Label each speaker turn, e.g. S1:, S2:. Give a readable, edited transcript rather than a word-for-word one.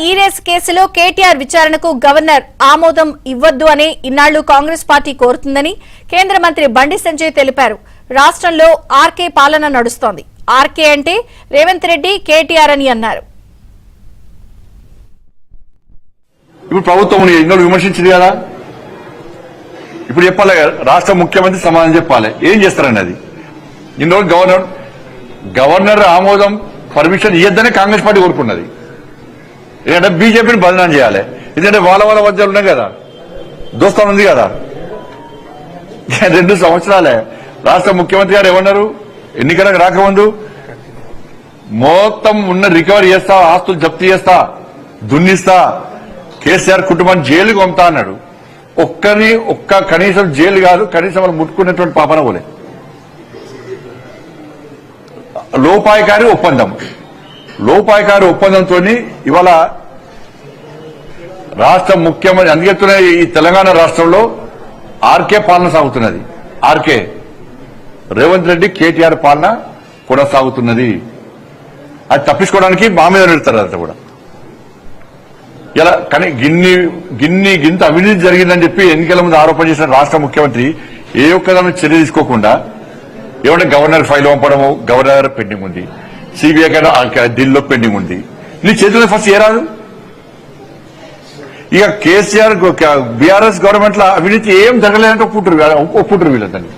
S1: ఈ-రేస్ కేసులో కేటీఆర్ విచారణకు గవర్నర్ ఆమోదం ఇవ్వొద్దు అని ఇన్నాళ్లు కాంగ్రెస్ పార్టీ కోరుతుందని కేంద్ర మంత్రి బండి సంజయ్ తెలిపారు. రాష్ట్రంలో ఆర్కే పాలన నడుస్తోంది. ఆర్కే అంటే రేవంత్ రెడ్డి, కేటీఆర్ అని అన్నారు.
S2: ఇప్పుడు ప్రభుత్వం ఎన్నో విమర్శించింది కదా, ఇప్పుడు చెప్పాలి రాష్ట్ర ముఖ్యమంత్రి సమాధానం చెప్పాలి. ఏం చేస్తారని అది ఇన్ని రోజులు గవర్నర్ ఆమోదం పర్మిషన్ ఇవ్వద్దనే కాంగ్రెస్ పార్టీ కోరుకున్నది. ఎందుకంటే బీజేపీని బదనాం చేయాలి. ఎందుకంటే వాళ్ళ మధ్యలో ఉన్నాయి కదా, దోస్తాను ఉంది కదా. 2 సంవత్సరాలే రాష్ట్ర ముఖ్యమంత్రి గారు ఏమన్నారు, ఎన్నికలకు రాకముందు మొత్తం ఉన్న రికవరీ చేస్తా, ఆస్తులు జప్తు చేస్తా, దున్నిస్తా, కేసీఆర్ కుటుంబాన్ని జైలుకు పంపుతా అన్నాడు. కనీసం జైలు కాదు, కనీసం వాళ్ళు ముట్టుకున్నటువంటి పాపన పోలే. లోపాయకారి ఒప్పందంతో ఇవాళ రాష్ట్ర ముఖ్యమంత్రి అందుకెత్తున్న ఈ తెలంగాణ రాష్ట్రంలో ఆర్కే పాలన సాగుతున్నది. ఆర్కే రేవంత్ రెడ్డి, కేటీఆర్ పాలన కొనసాగుతున్నది. అది తప్పించుకోవడానికి మా మీద పెడతారు. అంతా కూడా ఇలా కానీ గింత అవినీతి జరిగిందని చెప్పి ఎన్నికల ముందు ఆరోపణ చేసిన రాష్ట్ర ముఖ్యమంత్రి ఏ ఒక్కదాని చర్య తీసుకోకుండా ఏమంటే గవర్నర్ ఫైల్ పంపడము, గవర్నర్ పెండింగ్ ఉంది, సిబిఐ ఢిల్లీలో పెండింగ్ ఉంది. నీ చేతుల్లో ఫస్ట్ ఏరాదు. ఇక కేసీఆర్ బీఆర్ఎస్ గవర్నమెంట్ లో అవినీతి ఏం జరగలేదంటే ఒప్పుకుంటారు వీళ్ళందరినీ.